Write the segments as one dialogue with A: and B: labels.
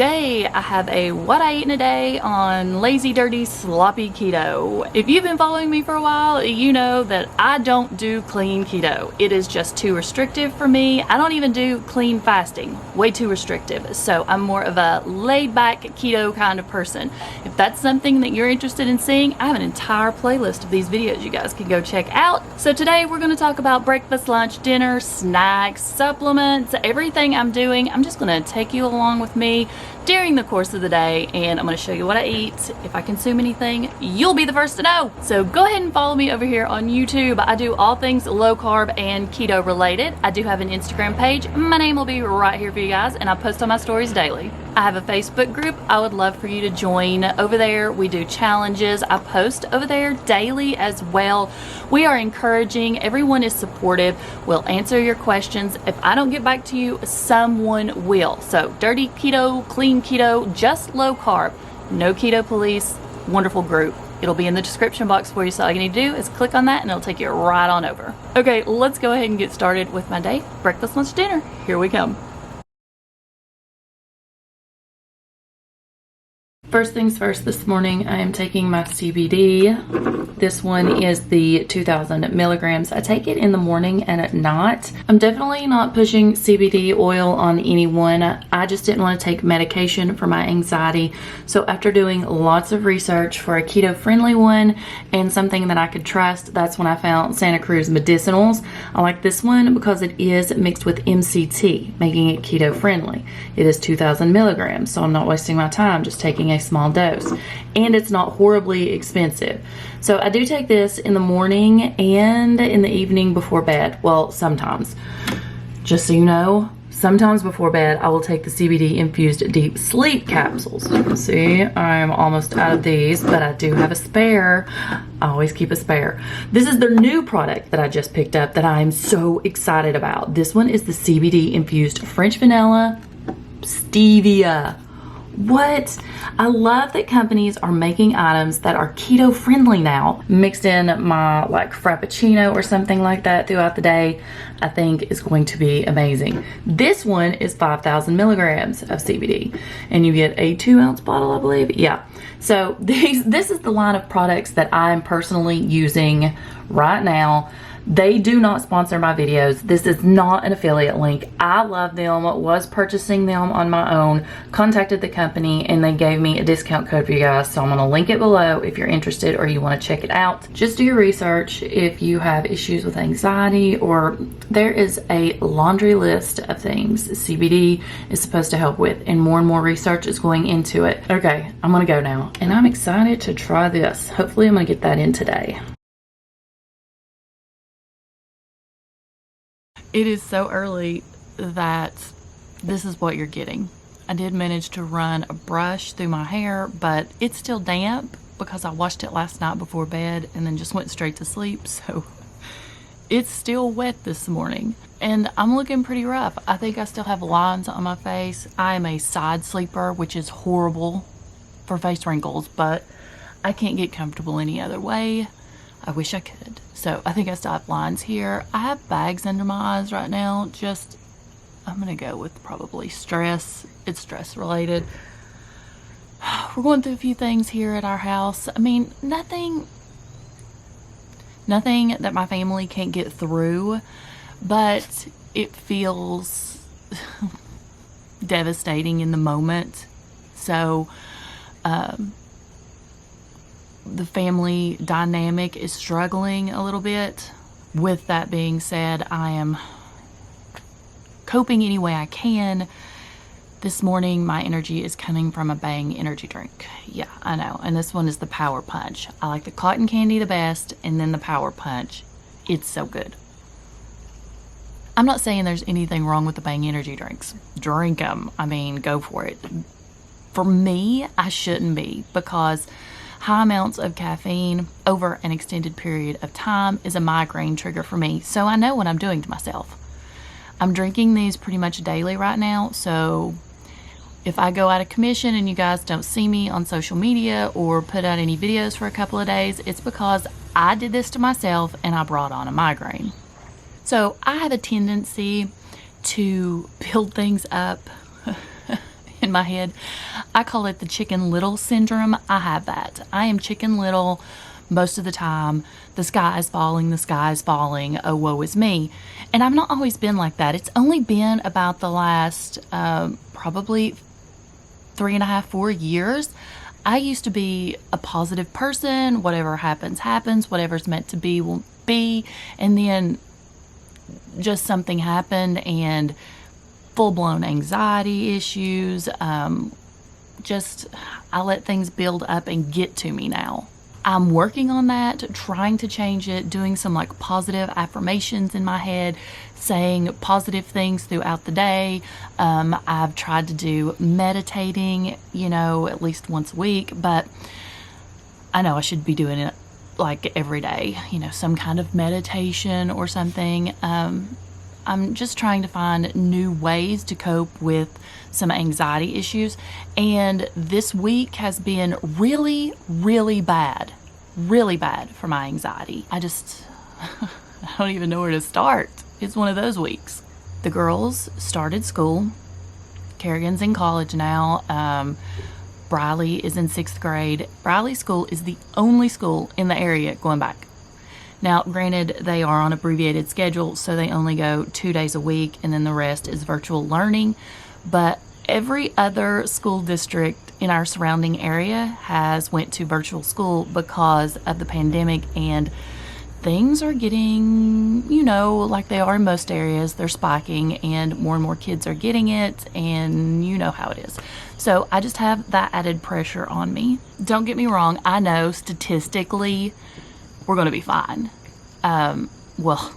A: today I have a what I eat in a day on lazy, dirty, sloppy keto. If you've been following me for a while, you know that I don't do clean keto. It is just too restrictive for me. I don't even do clean fasting, way too restrictive. So I'm more of a laid back keto kind of person. If that's something that you're interested in seeing, I have an entire playlist of these videos you guys can go check out. So today we're going to talk about breakfast, lunch, dinner, snacks, supplements, everything I'm doing. I'm just going to take you along with me during the course of the day, and I'm going to show you what I eat. If I consume anything, you'll be the first to know. So go ahead and follow me over here on YouTube. I do all things low carb and keto related. I do have an Instagram page. My name will be right here for you guys, and I post on my stories daily. I have a Facebook group I would love for you to join. Over there we do challenges. I post over there daily as well. We are encouraging, everyone is supportive. We'll answer your questions. If I don't get back to you, someone will. So dirty keto, clean keto, just low carb, no keto police, wonderful group. It'll be in the description box for you, so all you need to do is click on that and it'll take you right on over. Okay, let's go ahead and get started with my day. Breakfast, lunch, dinner. Here we come. First things first, this morning I am taking my CBD. This one is the 2,000 milligrams. I take it in the morning and at night. I'm definitely not pushing CBD oil on anyone. I just didn't want to take medication for my anxiety. So after doing lots of research for a keto friendly one and something that I could trust, that's when I found Santa Cruz Medicinals. I like this one because it is mixed with MCT, making it keto friendly. It is 2,000 milligrams, so I'm not wasting my time just taking a small dose, and it's not horribly expensive. So I do take this in the morning and in the evening before bed. Well, sometimes, just so you know, sometimes before bed I will take the CBD infused deep sleep capsules. You can see I'm almost out of these, but I do have a spare. I always keep a spare. This is their new product that I just picked up that I'm so excited about. This one is the CBD infused French vanilla stevia. What? I love that companies are making items that are keto friendly now. Mixed in my like frappuccino or something like that throughout the day, I think is going to be amazing. This one is 5,000 milligrams of CBD and you get a 2-ounce bottle, I believe. Yeah. So this is the line of products that I'm personally using right now. They do not sponsor my videos. This is not an affiliate link. I love them, was purchasing them on my own, contacted the company, and they gave me a discount code for you guys. So I'm going to link it below if you're interested or you want to check it out. Just do your research if you have issues with anxiety, or there is a laundry list of things CBD is supposed to help with, and more research is going into it. Okay, I'm going to go now, and I'm excited to try this. Hopefully I'm going to get that in today. It is so early that this is what you're getting. I did manage to run a brush through my hair, but it's still damp because I washed it last night before bed and then just went straight to sleep. So it's still wet this morning and I'm looking pretty rough. I think I still have lines on my face. I am a side sleeper, which is horrible for face wrinkles, but I can't get comfortable any other way. I wish I could. So I think I still have lines here. I have bags under my eyes right now. Just, I'm gonna go with probably stress. It's stress related. We're going through a few things here at our house. I mean, nothing that my family can't get through, but it feels devastating in the moment. So, the family dynamic is struggling a little bit. With that being said, I am coping any way I can. This morning my energy is coming from a Bang energy drink. Yeah, I know. And this one is the Power Punch. I like the cotton candy the best, and then the Power Punch. It's so good. I'm not saying there's anything wrong with the Bang energy drinks. Drink them. I mean, go for it. For me, I shouldn't be, because high amounts of caffeine over an extended period of time is a migraine trigger for me. So I know what I'm doing to myself. I'm drinking these pretty much daily right now. So if I go out of commission and you guys don't see me on social media or put out any videos for a couple of days, it's because I did this to myself and I brought on a migraine. So I have a tendency to build things up in my head. I call it the Chicken Little syndrome. I have that. I am Chicken Little most of the time. The sky is falling, the sky is falling, oh woe is me. And I've not always been like that. It's only been about the last probably 3.5, 4 years. I used to be a positive person. Whatever happens, happens. Whatever's meant to be will be. And then just something happened and full-blown anxiety issues. Just I let things build up and get to me now. I'm working on that, trying to change it, doing some like positive affirmations in my head, saying positive things throughout the day. I've tried to do meditating, at least once a week, but I know I should be doing it like every day, some kind of meditation or something. I'm just trying to find new ways to cope with some anxiety issues. And this week has been really, really bad for my anxiety. I don't even know where to start. It's one of those weeks. The girls started school. Kerrigan's in college now. Briley is in 6th grade. Briley's school is the only school in the area going back. Now, granted, they are on abbreviated schedule, so they only go 2 days a week, and then the rest is virtual learning. But every other school district in our surrounding area has went to virtual school because of the pandemic, and things are getting, like they are in most areas, they're spiking, and more kids are getting it, and you know how it is. So I just have that added pressure on me. Don't get me wrong, I know statistically we're going to be fine. Well,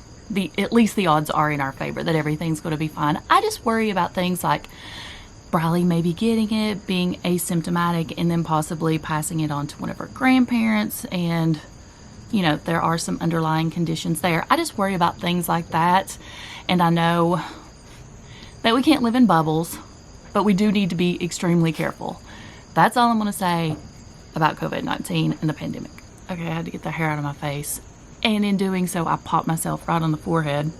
A: at least the odds are in our favor that everything's going to be fine. I just worry about things like Briley maybe getting it, being asymptomatic, and then possibly passing it on to one of her grandparents. And, there are some underlying conditions there. I just worry about things like that. And I know that we can't live in bubbles, but we do need to be extremely careful. That's all I'm going to say about COVID-19 and the pandemic. Okay, I had to get the hair out of my face. And in doing so, I popped myself right on the forehead.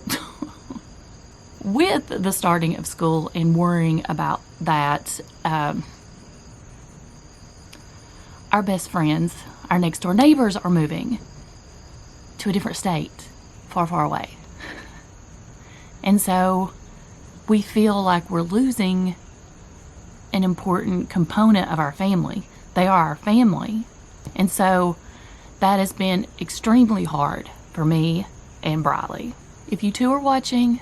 A: With the starting of school and worrying about that, our best friends, our next door neighbors are moving to a different state, far, far away. And so we feel like we're losing an important component of our family. They are our family. And so that has been extremely hard for me and Briley. If you two are watching,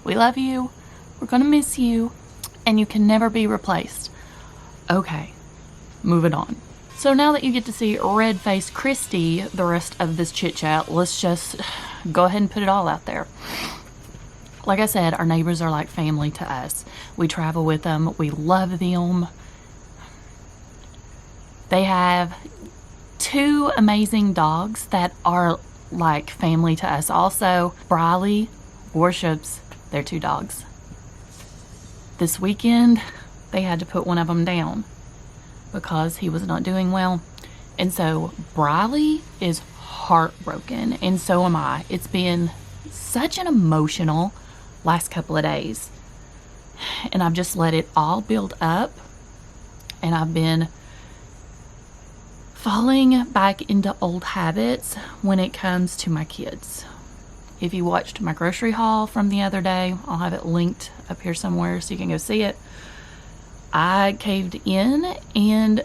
A: we love you. We're going to miss you. And you can never be replaced. Okay, moving on. So now that you get to see red-faced Kristi the rest of this chit-chat, let's just go ahead and put it all out there. Like I said, our neighbors are like family to us. We travel with them. We love them. They have 2 amazing dogs that are like family to us also. Briley worships their 2 dogs. This weekend, they had to put one of them down because he was not doing well. And so Briley is heartbroken, and so am I. It's been such an emotional last couple of days. And I've just let it all build up, and I've been falling back into old habits when it comes to my kids. If you watched my grocery haul from the other day, I'll have it linked up here somewhere so you can go see it. I caved in and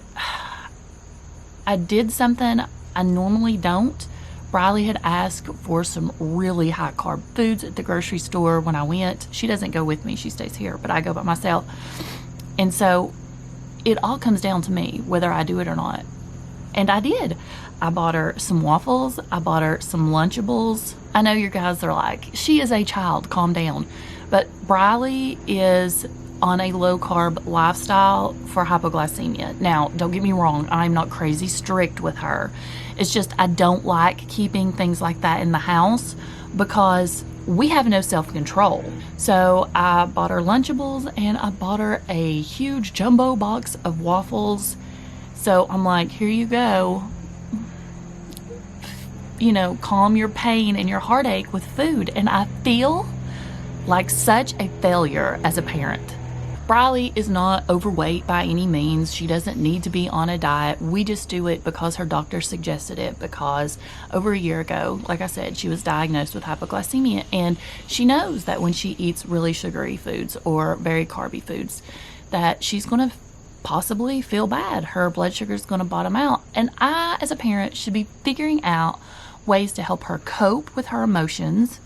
A: I did something I normally don't. Briley had asked for some really high carb foods at the grocery store when I went. She doesn't go with me, she stays here, but I go by myself. And so it all comes down to me, whether I do it or not. And I did. I bought her some waffles. I bought her some Lunchables. I know you guys are like, she is a child, calm down. But Briley is on a low carb lifestyle for hypoglycemia. Now, don't get me wrong, I'm not crazy strict with her. It's just I don't like keeping things like that in the house because we have no self-control. So I bought her Lunchables and I bought her a huge jumbo box of waffles. So I'm like, here you go. Calm your pain and your heartache with food. And I feel like such a failure as a parent. Briley is not overweight by any means. She doesn't need to be on a diet. We just do it because her doctor suggested it, because over a year ago, like I said, she was diagnosed with hypoglycemia, and she knows that when she eats really sugary foods or very carby foods, that she's going to possibly feel bad. Her blood sugar is going to bottom out. And I, as a parent, should be figuring out ways to help her cope with her emotions,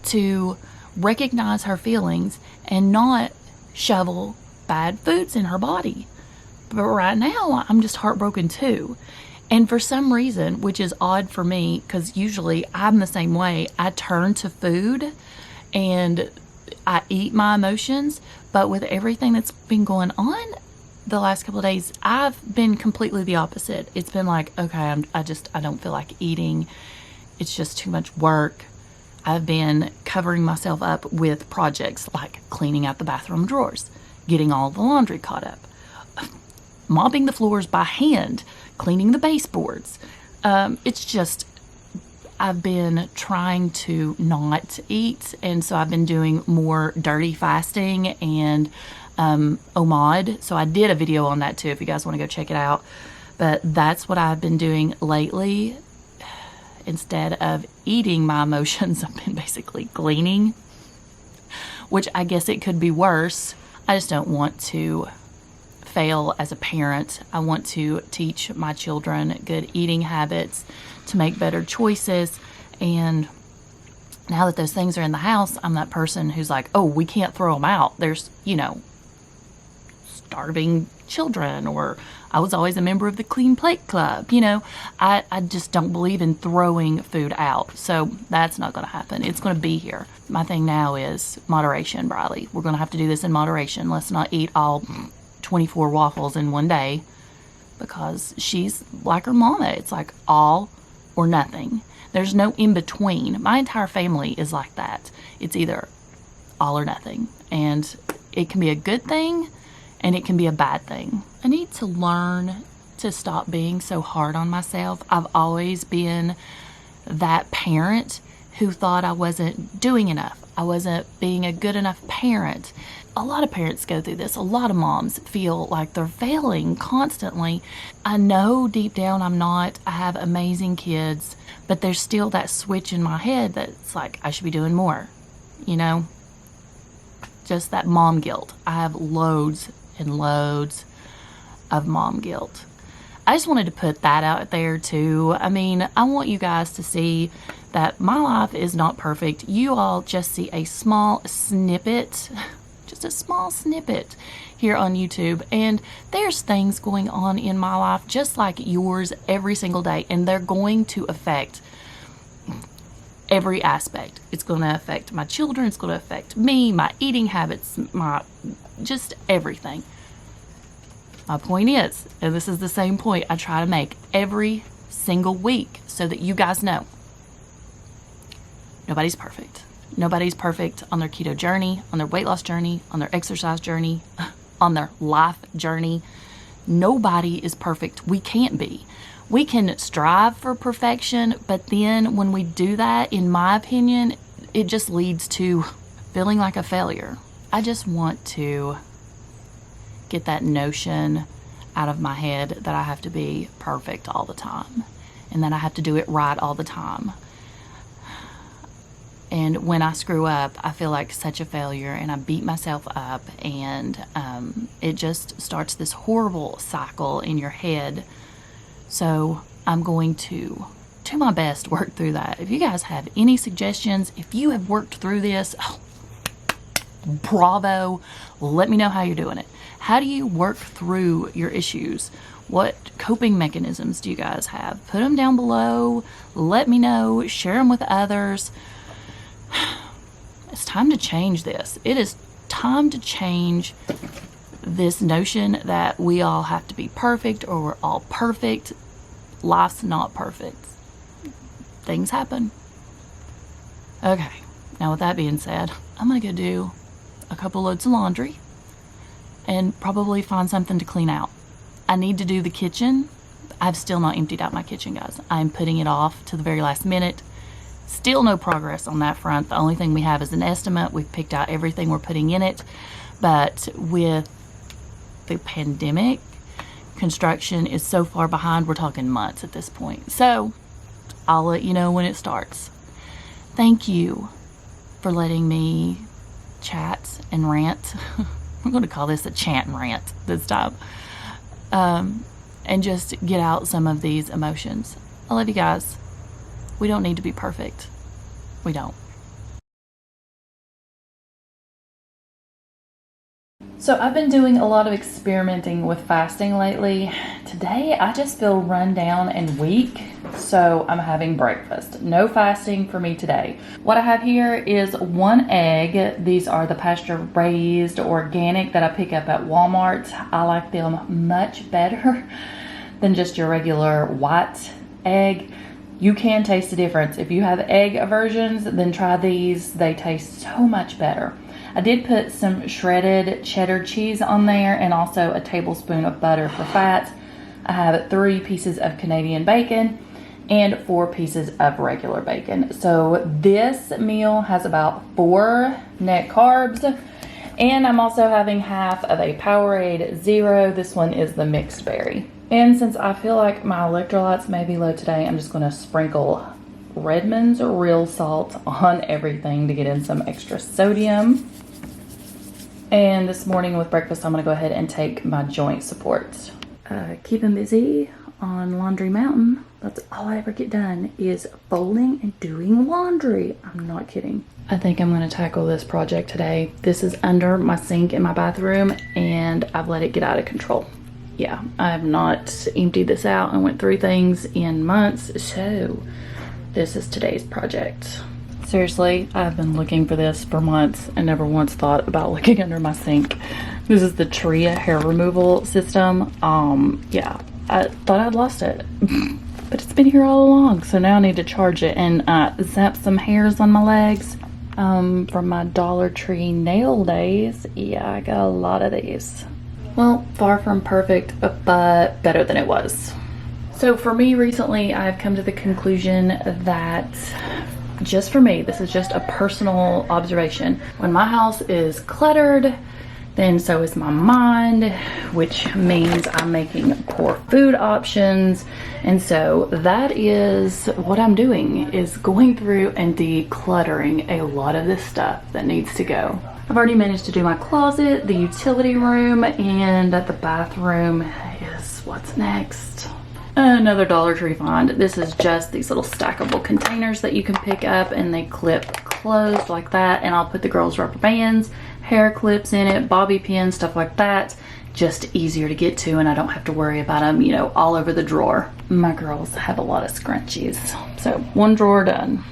A: to recognize her feelings, and not shovel bad foods in her body. But right now, I'm just heartbroken too. And for some reason, which is odd for me, because usually I'm the same way, I turn to food and I eat my emotions. But with everything that's been going on the last couple of days, I've been completely the opposite. It's been like, okay, I don't feel like eating. It's just too much work. I've been covering myself up with projects like cleaning out the bathroom drawers, getting all the laundry caught up, mopping the floors by hand, cleaning the baseboards. It's just, I've been trying to not eat, and so I've been doing more dirty fasting and OMAD. So I did a video on that too, if you guys want to go check it out. But that's what I've been doing lately. Instead of eating my emotions, I've been basically gleaning, which I guess it could be worse. I just don't want to fail as a parent. I want to teach my children good eating habits, to make better choices. And now that those things are in the house, I'm that person who's like, oh, we can't throw them out. There's, starving children, or I was always a member of the Clean Plate Club. I just don't believe in throwing food out. So that's not going to happen. It's going to be here. My thing now is moderation, Briley. We're going to have to do this in moderation. Let's not eat all 24 waffles in one day, because she's like her mama. It's like all or nothing. There's no in between. My entire family is like that. It's either all or nothing. And it can be a good thing, and it can be a bad thing. I need to learn to stop being so hard on myself. I've always been that parent who thought I wasn't doing enough. I wasn't being a good enough parent. A lot of parents go through this. A lot of moms feel like they're failing constantly. I know deep down I'm not. I have amazing kids, but there's still that switch in my head that's like, I should be doing more, Just that mom guilt. I have loads and loads of mom guilt. I just wanted to put that out there too. I mean, I want you guys to see that my life is not perfect. You all just see a small snippet, just a small snippet here on YouTube. And there's things going on in my life just like yours every single day. And they're going to affect every aspect. It's going to affect my children. It's going to affect me, my eating habits, my just everything. My point is, and this is the same point I try to make every single week so that you guys know, nobody's perfect. Nobody's perfect on their keto journey, on their weight loss journey, on their exercise journey, on their life journey. Nobody is perfect. We can't be. We can strive for perfection, but then when we do that, in my opinion, it just leads to feeling like a failure. I just want to get that notion out of my head that I have to be perfect all the time and that I have to do it right all the time. And when I screw up, I feel like such a failure and I beat myself up, and it just starts this horrible cycle in your head. So I'm going to do my best to work through that. If you guys have any suggestions, if you have worked through this, bravo. Let me know how you're doing it. How do you work through your issues? What coping mechanisms do you guys have? Put them down below. Let me know. Share them with others. It's time to change this. It is time to change this notion that we all have to be perfect or we're all perfect. Life's not perfect. Things happen. Okay. Now with that being said, I'm going to go do a couple loads of laundry and probably find something to clean out. I need to do the kitchen. I've still not emptied out my kitchen, guys. I'm putting it off to the very last minute Still no progress on that front. The only thing we have is an estimate. We've picked out everything we're putting in it, but with the pandemic, construction is so far behind, we're talking months at this point. So I'll let you know when it starts. Thank you for letting me chat and rant. I'm going to call this a chant and rant this time. And just get out some of these emotions. I love you guys. We don't need to be perfect. We don't. So I've been doing a lot of experimenting with fasting lately. Today I just feel run down and weak, so I'm having breakfast. No fasting for me today. What I have here is 1 egg. These are the pasture raised organic that I pick up at Walmart. I like them much better than just your regular white egg. You can taste the difference. If you have egg aversions, then try these. They taste so much better. I did put some shredded cheddar cheese on there and also a tablespoon of butter for fat. I have 3 pieces of Canadian bacon and 4 pieces of regular bacon. So this meal has about 4 net carbs. And I'm also having half of a Powerade Zero. This one is the mixed berry. And since I feel like my electrolytes may be low today, I'm just going to sprinkle Redmond's real salt on everything to get in some extra sodium. And this morning with breakfast, I'm going to go ahead and take my joint supports. Keeping busy on Laundry Mountain. That's all I ever get done is folding and doing laundry. I'm not kidding. I think I'm going to tackle this project today. This is under my sink in my bathroom and I've let it get out of control. Yeah, I have not emptied this out and went through things in months, so this is today's project. Seriously, I've been looking for this for months and never once thought about looking under my sink. This is the Tria hair removal system. Yeah, I thought I'd lost it, but it's been here all along, so now I need to charge it and zap some hairs on my legs from my Dollar Tree nail days. Yeah, I got a lot of these. Well, far from perfect, but better than it was. So for me recently, I've come to the conclusion that just for me, this is just a personal observation. When my house is cluttered, then so is my mind, which means I'm making poor food options. And so that is what I'm doing, is going through and decluttering a lot of this stuff that needs to go. I've already managed to do my closet, the utility room, and the bathroom is what's next. Another Dollar Tree find. This is just these little stackable containers that you can pick up and they clip closed like that, and I'll put the girls' rubber bands, hair clips in it, bobby pins, stuff like that. Just easier to get to and I don't have to worry about them, you know, all over the drawer. My girls have a lot of scrunchies. So 1 drawer done.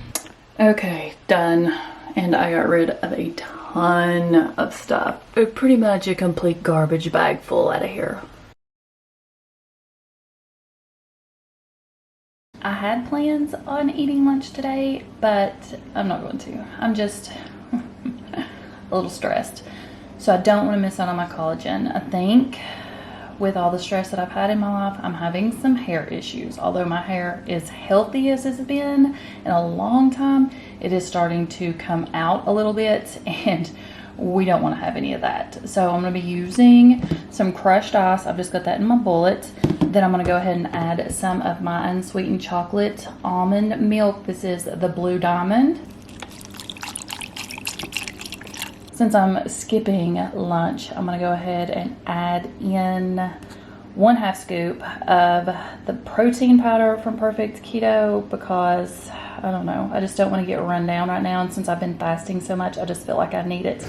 A: Okay, done. And I got rid of a ton of stuff. Pretty much a complete garbage bag full out of here. I had plans on eating lunch today, but I'm not going to. I'm just a little stressed. So I don't want to miss out on my collagen. I think with all the stress that I've had in my life, I'm having some hair issues. Although my hair is healthy as it's been in a long time, it is starting to come out a little bit and we don't want to have any of that. So I'm going to be using some crushed ice. I've just got that in my bullet. Then I'm going to go ahead and add some of my unsweetened chocolate almond milk. This is the Blue Diamond. Since I'm skipping lunch, I'm going to go ahead and add in 1/2 scoop of the protein powder from Perfect Keto because, I don't know, I just don't want to get run down right now. And since I've been fasting so much, I just feel like I need it.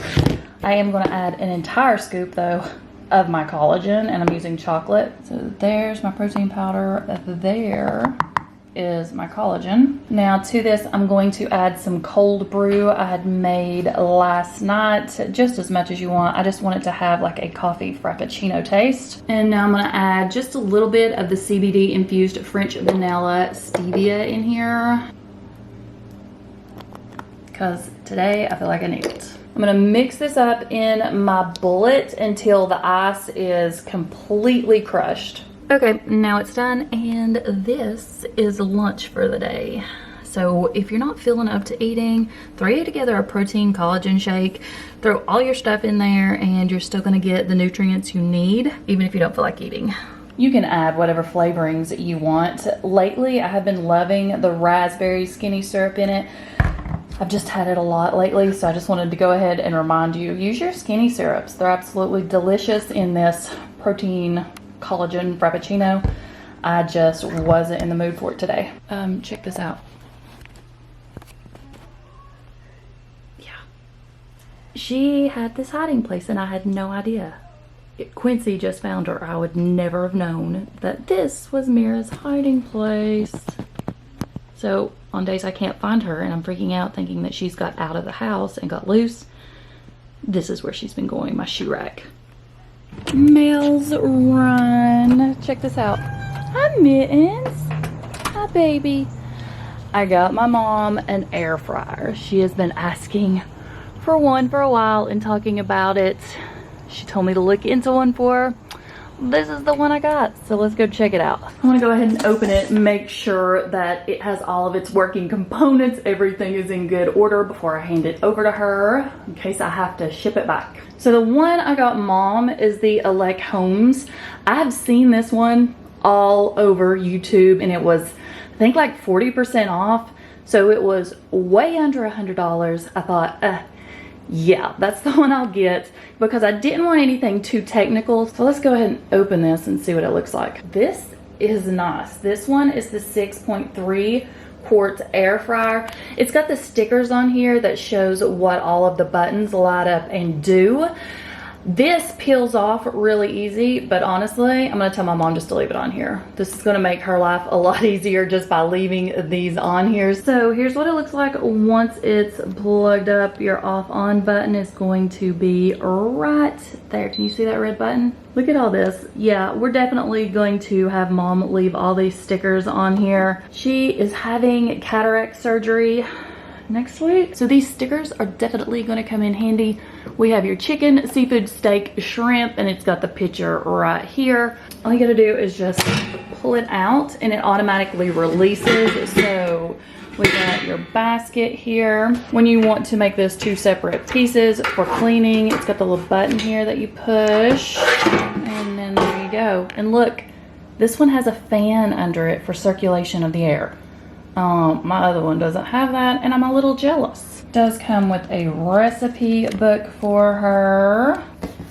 A: I am going to add an entire scoop, though, of my collagen, and I'm using chocolate. So there's my protein powder. There is my collagen. Now to this, I'm going to add some cold brew I had made last night, just as much as you want. I just want it to have like a coffee frappuccino taste. And now I'm going to add just a little bit of the CBD infused French vanilla stevia in here, because today I feel like I need it. I'm going to mix this up in my bullet until the ice is completely crushed. Okay, now it's done, and this is lunch for the day. So if you're not feeling up to eating, throw together a protein collagen shake, throw all your stuff in there, and you're still gonna get the nutrients you need, even if you don't feel like eating. You can add whatever flavorings you want. Lately, I have been loving the raspberry skinny syrup in it. I've just had it a lot lately, so I just wanted to go ahead and remind you, use your skinny syrups. They're absolutely delicious in this protein collagen frappuccino. I just wasn't in the mood for it today. Check this out. Yeah. She had this hiding place and I had no idea. Quincy just found her. I would never have known that this was Mira's hiding place. So on days I can't find her and I'm freaking out thinking that she's got out of the house and got loose, this is where she's been going, my shoe rack. Males run. Check this out. Hi, Mittens. Hi, baby. I got my mom an air fryer. She has been asking for one for a while and talking about it. She told me to look into one for her. This is the one I got, so let's go check it out. I want to go ahead and open it and make sure that it has all of its working components. Everything is in good order before I hand it over to her in case I have to ship it back. So the one I got mom is the Elechomes. I've seen this one all over YouTube and it was, I think, like 40% off. So it was way under $100. I thought, yeah, that's the one I'll get because I didn't want anything too technical. So let's go ahead and open this and see what it looks like. This is nice. This one is the 6.3 quart air fryer. It's got the stickers on here that shows what all of the buttons light up and do. This peels off really easy, but honestly, I'm gonna tell my mom just to leave it on here. This is gonna make her life a lot easier just by leaving these on here. So here's what it looks like once it's plugged up. Your off on button is going to be right there. Can you see that red button? Look at all this. Yeah, we're definitely going to have mom leave all these stickers on here. She is having cataract surgery next week, so these stickers are definitely going to come in handy. We have your chicken, seafood, steak, shrimp, and it's got the picture right here. All you gotta do is just pull it out and it automatically releases. So we got your basket here. When you want to make this two separate pieces for cleaning, it's got the little button here that you push, and then there you go. And look, this one has a fan under it for circulation of the air. My other one doesn't have that, and I'm a little jealous. It does come with a recipe book for her,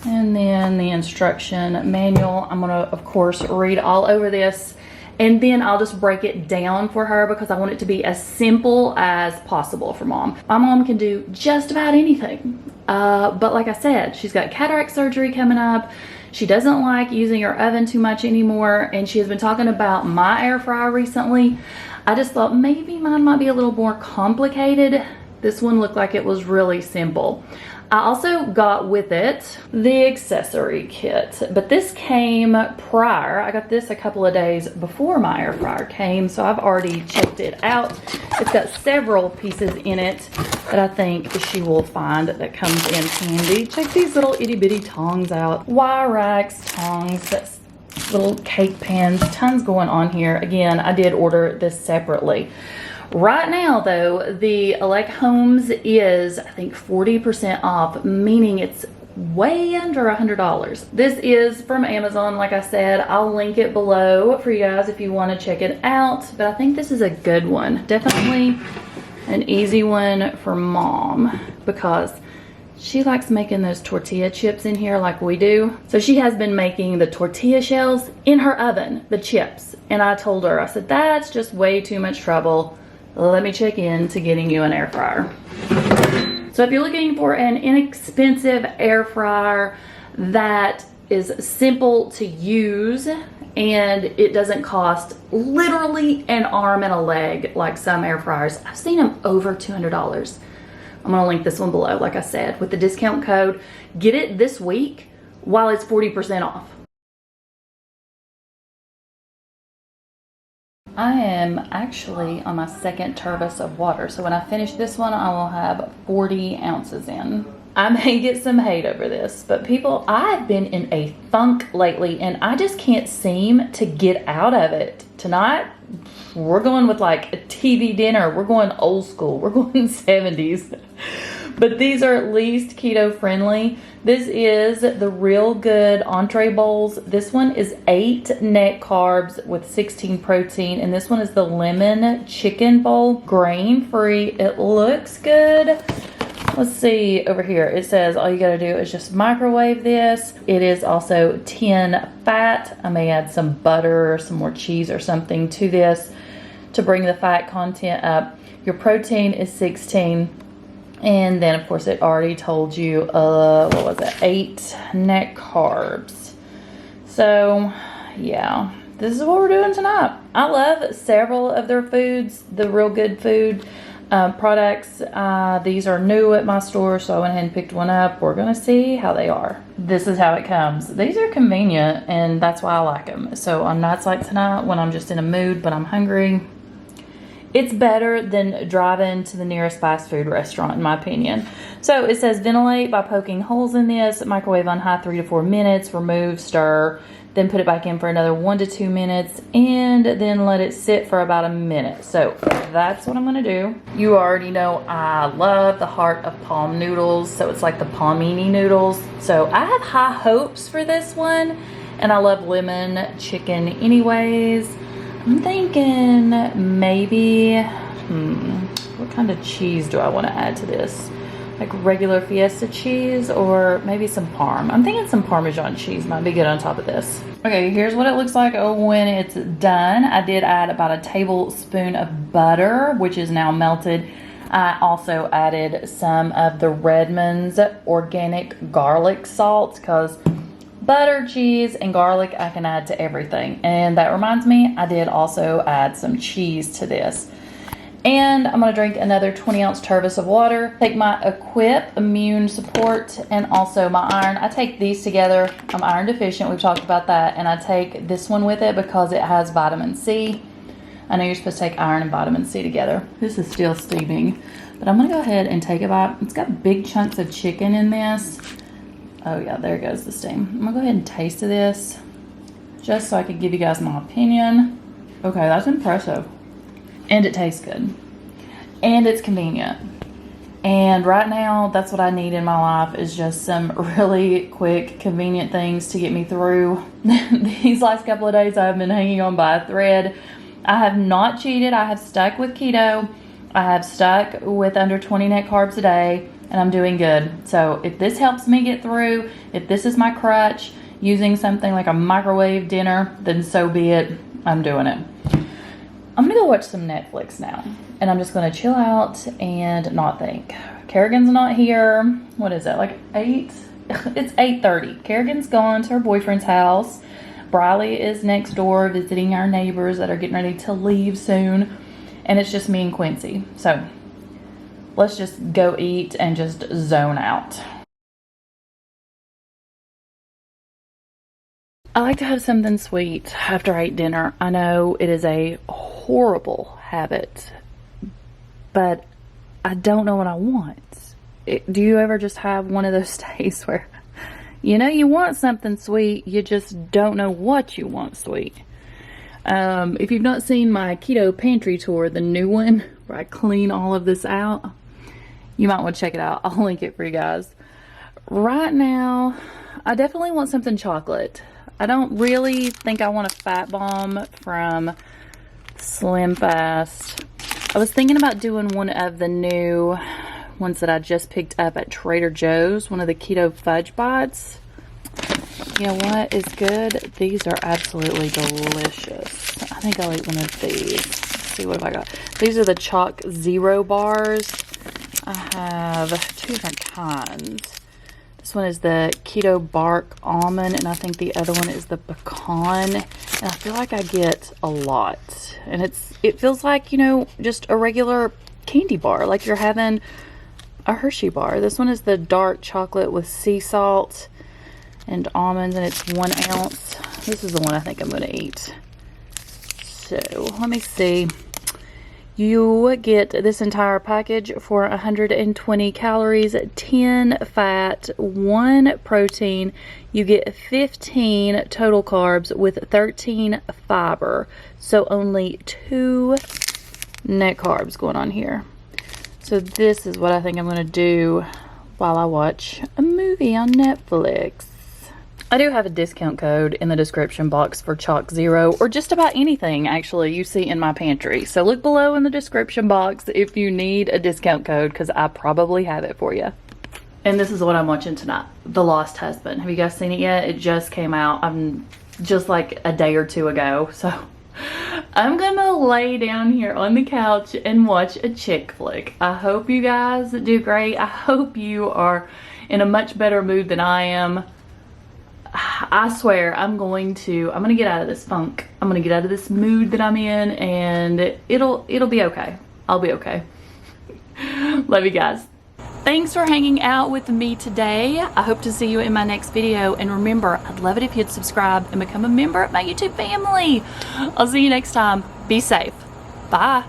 A: and then the instruction manual. I'm gonna, of course, read all over this, and then I'll just break it down for her because I want it to be as simple as possible for mom. My mom can do just about anything, but like I said, she's got cataract surgery coming up. She doesn't like using her oven too much anymore, and she has been talking about my air fryer recently. I just thought maybe mine might be a little more complicated. This one looked like it was really simple. I also got with it the accessory kit, but this came prior. I got this a couple of days before my air fryer came, so I've already checked it out. It's got several pieces in it that I think she will find that comes in handy. Check these little itty bitty tongs out. wire racks, tongs, that's little cake pans, tons going on here. Again, I did order this separately. Right now though, the Elechomes is, I think, 40% off, meaning it's way under $100. This is from Amazon, like I said. I'll link it below for you guys if you want to check it out, but I think this is a good one. Definitely an easy one for mom because she likes making those tortilla chips in here like we do. So she has been making the tortilla shells in her oven, the chips. And I told her, I said, that's just way too much trouble. Let me check in to getting you an air fryer. So if you're looking for an inexpensive air fryer that is simple to use and it doesn't cost literally an arm and a leg like some air fryers, I've seen them over $200. I'm gonna link this one below, like I said, with the discount code. Get it this week while it's 40% off. I am actually on my second turbos of water, so when I finish this one, I will have 40 ounces in. I may get some hate over this, but people, I've been in a funk lately and I just can't seem to get out of it. tonight, we're going with like a TV dinner. We're going old school. We're going 70s. But these are at least keto friendly. This is the Real Good entree bowls. This one is 8 net carbs with 16 protein. And this one is the lemon chicken bowl, grain free. It looks good. Let's see over here. It says all you gotta do is just microwave this. It is also 10 fat. I may add some butter or some more cheese or something to this to bring the fat content up. Your protein is 16. And then, of course, it already told you, what was it, 8 net carbs. So, yeah, this is what we're doing tonight. I love several of their foods, the Real Good food products. These are new at my store, so I went ahead and picked one up. We're going to see how they are. This is how it comes. These are convenient, and that's why I like them. So, on nights like tonight, when I'm just in a mood, but I'm hungry, it's better than driving to the nearest fast food restaurant, in my opinion. So it says ventilate by poking holes in this, microwave on high 3 to 4 minutes, remove, stir, then put it back in for another 1 to 2 minutes, and then let it sit for about a minute. So that's what I'm gonna do. You already know I love the Heart of Palm noodles, so it's like the palmini noodles. So I have high hopes for this one, and I love lemon chicken anyways. I'm thinking maybe, what kind of cheese do I want to add to this? Like regular Fiesta cheese or maybe some Parm. I'm thinking some Parmesan cheese might be good on top of this. Okay, here's what it looks like when it's done. I did add about a tablespoon of butter, which is now melted. I also added some of the Redmond's organic garlic salt because butter, cheese, and garlic I can add to everything. And that reminds me, I did also add some cheese to this. And I'm going to drink another 20-ounce turbot of water. Take my Equip Immune Support and also my iron. I take these together. I'm iron deficient. We've talked about that. And I take this one with it because it has vitamin C. I know you're supposed to take iron and vitamin C together. This is still steaming. But I'm going to go ahead and take a bite. It's got big chunks of chicken in this. Oh yeah, there goes the steam. I'm gonna go ahead and taste this just so I can give you guys my opinion. Okay, that's impressive. And it tastes good. And it's convenient. And right now, that's what I need in my life is just some really quick, convenient things to get me through. These last couple of days, I've been hanging on by a thread. I have not cheated. I have stuck with keto. I have stuck with under 20 net carbs a day. And I'm doing good. So if this helps me get through, if this is my crutch, using something like a microwave dinner, then so be it. I'm doing it. I'm gonna go watch some Netflix now. And I'm just gonna chill out and not think. Kerrigan's not here. What is it, like 8? It's 8:30. Kerrigan's gone to her boyfriend's house. Briley is next door visiting our neighbors that are getting ready to leave soon. And it's just me and Quincy. So let's just go eat and just zone out. I like to have something sweet after I eat dinner. I know it is a horrible habit, but I don't know what I want. Do you ever just have one of those days where you know you want something sweet, you just don't know what you want sweet? If you've not seen my keto pantry tour, the new one where I clean all of this out, you might want to check it out. I'll link it for you guys. Right now, I definitely want something chocolate. I don't really think I want a fat bomb from Slim Fast. I was thinking about doing one of the new ones that I just picked up at Trader Joe's, one of the keto fudge bites. You know what is good? These are absolutely delicious. I think I'll eat one of these. Let's see, what have I got? These are the Chalk Zero bars. I have 2 different kinds. This one is the Keto Bark Almond, and I think the other one is the Pecan. And I feel like I get a lot. And it feels like, you know, just a regular candy bar, like you're having a Hershey bar. This one is the dark chocolate with sea salt and almonds, and it's 1 ounce. This is the one I think I'm going to eat. So, let me see. You get this entire package for 120 calories, 10 fat, 1 protein. You get 15 total carbs with 13 fiber. So only 2 net carbs going on here. So this is what I think I'm going to do while I watch a movie on Netflix. I do have a discount code in the description box for Chalk Zero, or just about anything actually you see in my pantry. So look below in the description box if you need a discount code, because I probably have it for you. And this is what I'm watching tonight, The Lost Husband. Have you guys seen it yet? It just came out just like a day or two ago. So I'm gonna lay down here on the couch and watch a chick flick. I hope you guys do great. I hope you are in a much better mood than I am. I swear I'm gonna get out of this funk. I'm gonna get out of this mood that I'm in, and it'll be okay. I'll be okay. Love you guys. Thanks for hanging out with me today. I hope to see you in my next video, and remember, I'd love it if you'd subscribe and become a member of my YouTube family. I'll see you next time. Be safe. Bye.